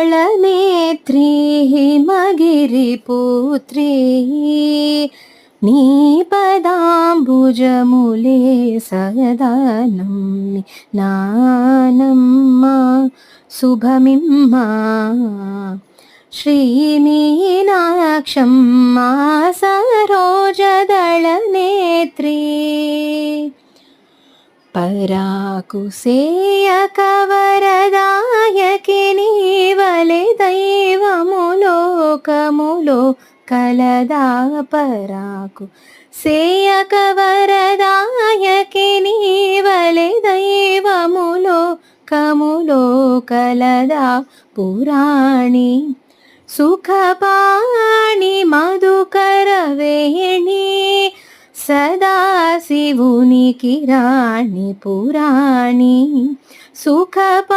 सरोजदलनेत्री हिमगिरिपुत्री నీ పదాంబుజములే సదా నమ్మి నానమ్మ శుభమిమ్మ శ్రీమీనాక్షమ్మ సరోజదళనేత్రీ పరాకుసేయక వరదాయకి నీవలె దైవము లోకములో కలదా పరాకు సేయక వరదాయకి నీవలె దైవము లోకములో కలదా పురాణి సుఖపాణి మధుకరవేణి సదాశివునికి రాణి పురాణి సుఖపా